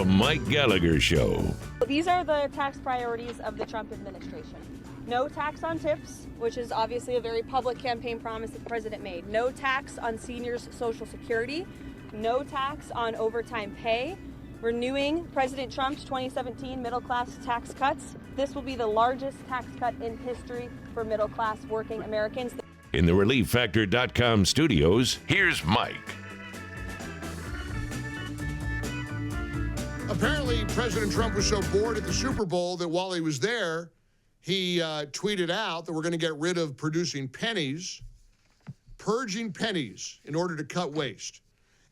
The Mike Gallagher Show. These are the tax priorities of the Trump administration. No tax on tips, which is obviously a very public campaign promise that the president made. No tax on seniors' Social Security. No tax on overtime pay. Renewing President Trump's 2017 middle-class tax cuts. This will be the largest tax cut in history for middle-class working Americans. In the ReliefFactor.com studios, here's Mike. Apparently, President Trump was so bored at the Super Bowl that while he was there, he tweeted out that we're going to get rid of producing pennies, purging pennies in order to cut waste.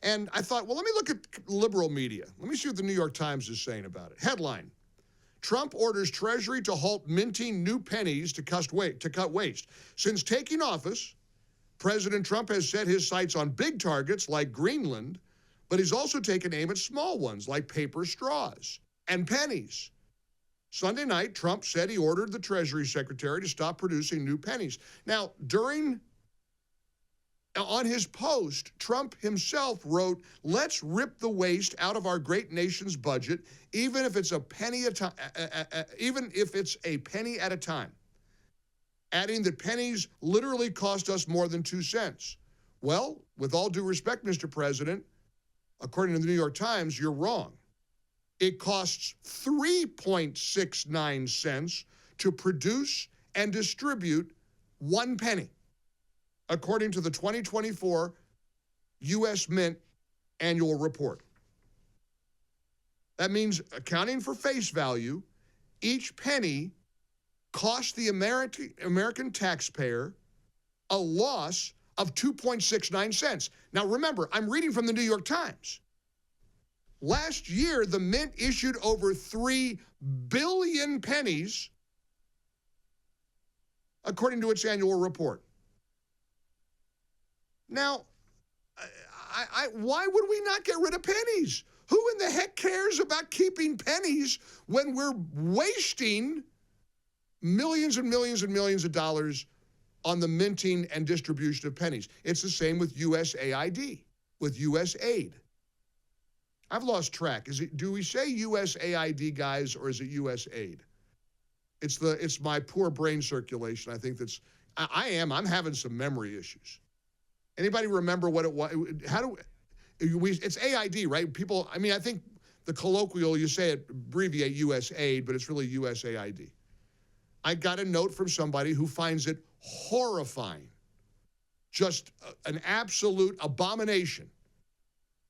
And I thought, well, let me look at liberal media. Let me see what the New York Times is saying about it. Headline, Trump orders Treasury to halt minting new pennies to cut waste. Since taking office, President Trump has set his sights on big targets like Greenland, but he's also taken aim at small ones like paper straws and pennies. Sunday night, Trump said he ordered the Treasury Secretary to stop producing new pennies. Now, on his post, Trump himself wrote, let's rip the waste out of our great nation's budget, even if it's a penny at a time, adding that pennies literally cost us more than 2 cents. Well, with all due respect, Mr. President, according to the New York Times, you're wrong. It costs 3.69 cents to produce and distribute 1 penny, according to the 2024 U.S. Mint annual report. That means, accounting for face value, each penny cost the American taxpayer a loss of 2.69 cents. Now remember, I'm reading from the New York Times. Last year, the Mint issued over 3 billion pennies, according to its annual report. Now, why would we not get rid of pennies? Who in the heck cares about keeping pennies when we're wasting millions and millions and millions of dollars on the minting and distribution of pennies? It's the same with USAID, with USAID. I've lost track. Do we say USAID, guys, or is it USAID? It's my poor brain circulation. I think I'm having some memory issues. Anybody remember what it was? It's AID, right? People, I think the colloquial, you say it, abbreviate USAID, but it's really USAID. I got a note from somebody who finds it horrifying, just an absolute abomination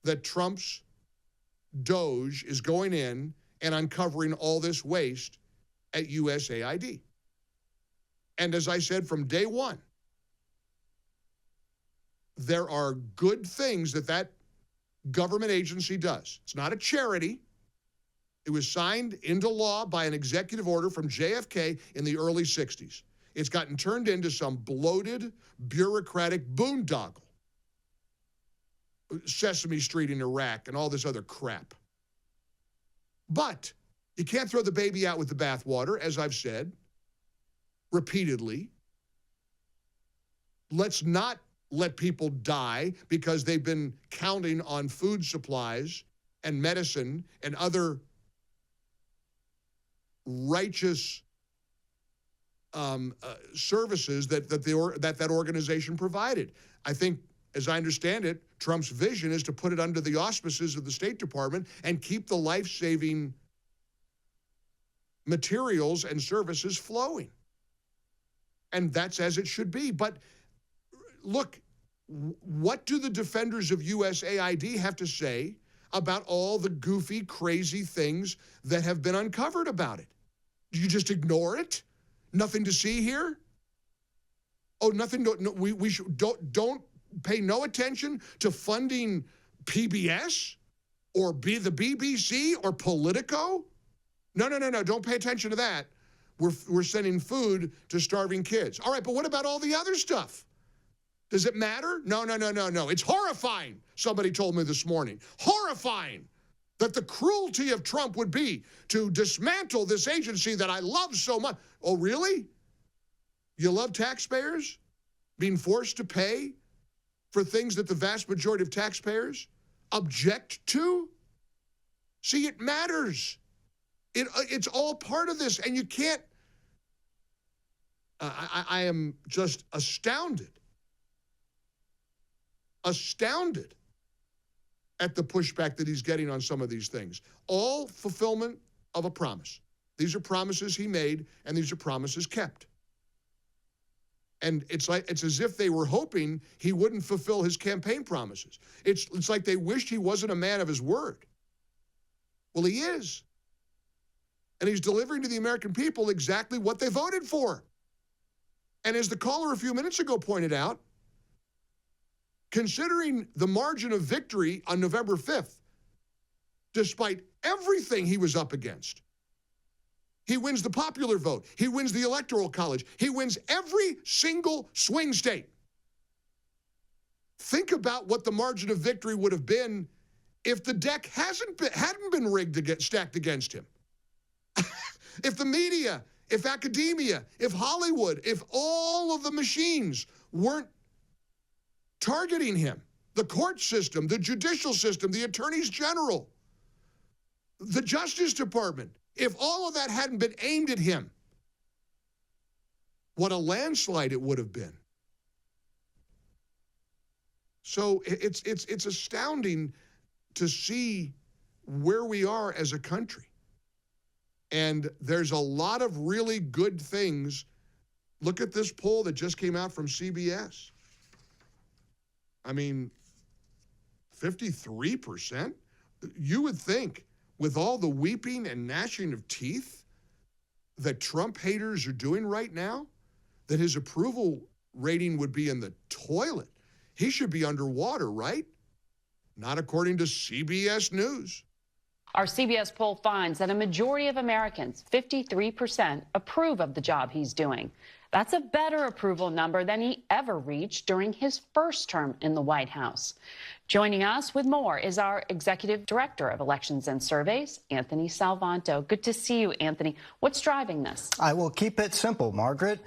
that Trump's Doge is going in and uncovering all this waste at USAID. And as I said from day one, there are good things that government agency does. It's not a charity. It was signed into law by an executive order from JFK in the early 60s. It's gotten turned into some bloated, bureaucratic boondoggle. Sesame Street in Iraq and all this other crap. But you can't throw the baby out with the bathwater, as I've said repeatedly. Let's not let people die because they've been counting on food supplies and medicine and other righteous services that organization provided. I think, as I understand it, Trump's vision is to put it under the auspices of the State Department and keep the life-saving materials and services flowing. And that's as it should be. But look, what do the defenders of USAID have to say about all the goofy, crazy things that have been uncovered about it? Do you just ignore it? Nothing to see here? Oh, nothing. No, we should don't pay no attention to funding PBS or the BBC or Politico? No. Don't pay attention to that. We're sending food to starving kids. All right, but what about all the other stuff? Does it matter? No. It's horrifying, somebody told me this morning. Horrifying that the cruelty of Trump would be to dismantle this agency that I love so much. Oh, really? You love taxpayers being forced to pay for things that the vast majority of taxpayers object to? See, it matters. It's all part of this, and you can't. I am just astounded at the pushback that he's getting on some of these things. All fulfillment of a promise. These are promises he made, and these are promises kept. And it's as if they were hoping he wouldn't fulfill his campaign promises. It's like they wished he wasn't a man of his word. Well, he is. And he's delivering to the American people exactly what they voted for. And as the caller a few minutes ago pointed out, considering the margin of victory on November 5th, despite everything he was up against, he wins the popular vote. He wins the Electoral College. He wins every single swing state. Think about what the margin of victory would have been if the deck hadn't been rigged stacked against him. If the media, if academia, if Hollywood, if all of the machines weren't targeting him, the court system, the judicial system, the attorneys general, the Justice Department, if all of that hadn't been aimed at him, what a landslide it would have been. So it's astounding to see where we are as a country. And there's a lot of really good things. Look at this poll that just came out from CBS. I mean, 53%? You would think, with all the weeping and gnashing of teeth that Trump haters are doing right now, that his approval rating would be in the toilet. He should be underwater, right? Not according to CBS News. Our CBS poll finds that a majority of Americans, 53%, approve of the job he's doing. That's a better approval number than he ever reached during his first term in the White House. Joining us with more is our Executive Director of Elections and Surveys, Anthony Salvanto. Good to see you, Anthony. What's driving this? I will keep it simple, Margaret.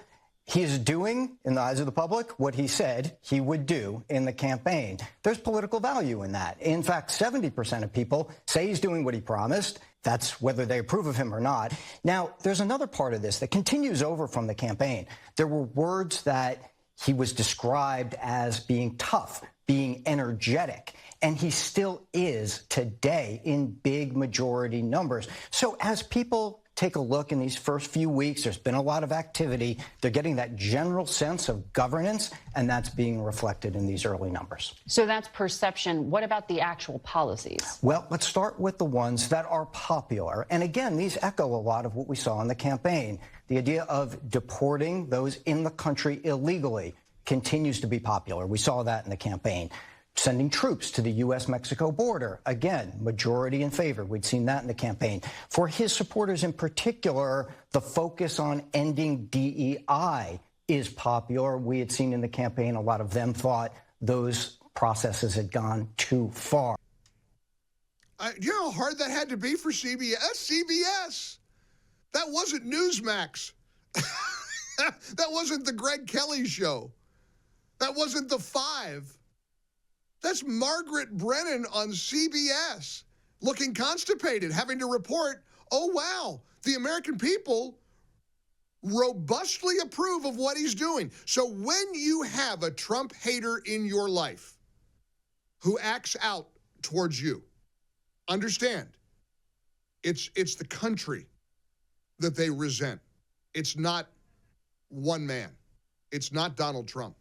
He is doing, in the eyes of the public, what he said he would do in the campaign. There's political value in that. In fact, 70% of people say he's doing what he promised. That's whether they approve of him or not. Now, there's another part of this that continues over from the campaign. There were words that he was described as being tough, being energetic, and he still is today in big majority numbers. So as people take a look in these first few weeks, there's been a lot of activity. They're getting that general sense of governance, and that's being reflected in these early numbers. So that's perception. What about the actual policies? Well, let's start with the ones that are popular. And again, these echo a lot of what we saw in the campaign. The idea of deporting those in the country illegally continues to be popular. We saw that in the campaign. Sending troops to the U.S.-Mexico border, again, majority in favor. We'd seen that in the campaign. For his supporters in particular, the focus on ending DEI is popular. We had seen in the campaign a lot of them thought those processes had gone too far. You know how hard that had to be for CBS? CBS. That wasn't Newsmax. That wasn't the Greg Kelly show. That wasn't The Five. That's Margaret Brennan on CBS, looking constipated, having to report, oh, wow, the American people robustly approve of what he's doing. So when you have a Trump hater in your life who acts out towards you, understand, it's the country that they resent. It's not one man. It's not Donald Trump.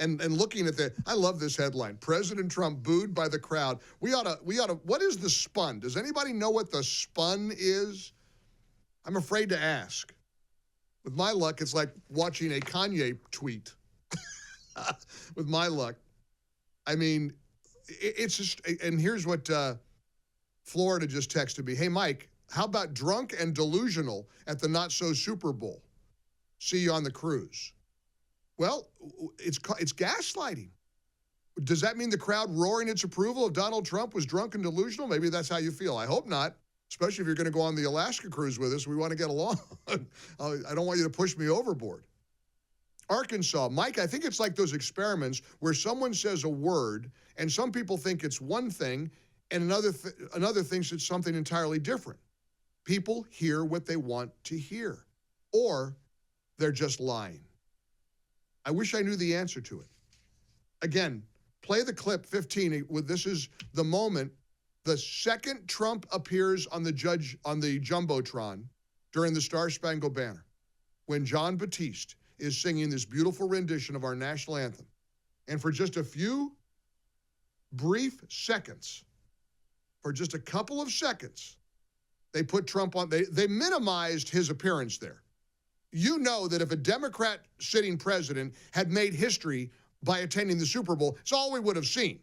And looking at the, I love this headline, President Trump booed by the crowd. We ought to, what is the spun? Does anybody know what the spun is? I'm afraid to ask. With my luck, it's like watching a Kanye tweet. With my luck. I mean, it's just, and here's what Florida just texted me. Hey, Mike, how about drunk and delusional at the Not So Super Bowl? See you on the cruise. Well, it's gaslighting. Does that mean the crowd roaring its approval of Donald Trump was drunk and delusional? Maybe that's how you feel. I hope not, especially if you're going to go on the Alaska cruise with us. We want to get along. I don't want you to push me overboard. Arkansas. Mike, I think it's like those experiments where someone says a word and some people think it's one thing And another thinks it's something entirely different. People hear what they want to hear, or they're just lying. I wish I knew the answer to it. Again, play the clip 15. This is the moment the second Trump appears on the Jumbotron during the Star-Spangled Banner, when John Batiste is singing this beautiful rendition of our national anthem. And for just a few brief seconds, for just a couple of seconds, they put Trump on, they minimized his appearance there. You know that if a Democrat sitting president had made history by attending the Super Bowl, it's all we would have seen.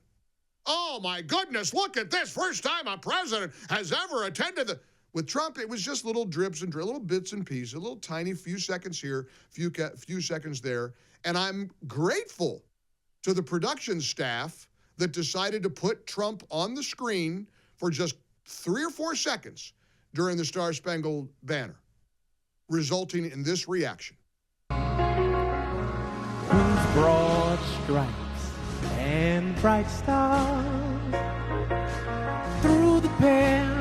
Oh my goodness, look at this. First time a president has ever attended the... With Trump, it was just little drips and little bits and pieces, a little tiny few seconds here, few seconds there. And I'm grateful to the production staff that decided to put Trump on the screen for just 3 or 4 seconds during the Star-Spangled Banner, resulting in this reaction. Whose broad stripes and bright stars through the perilous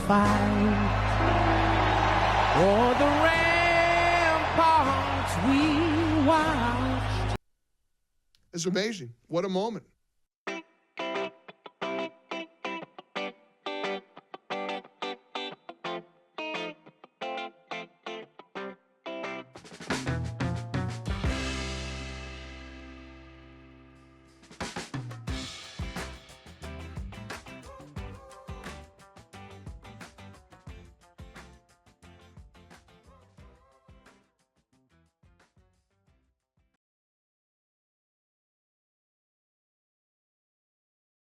fight, o'er the ramparts we watched. It's amazing. What a moment.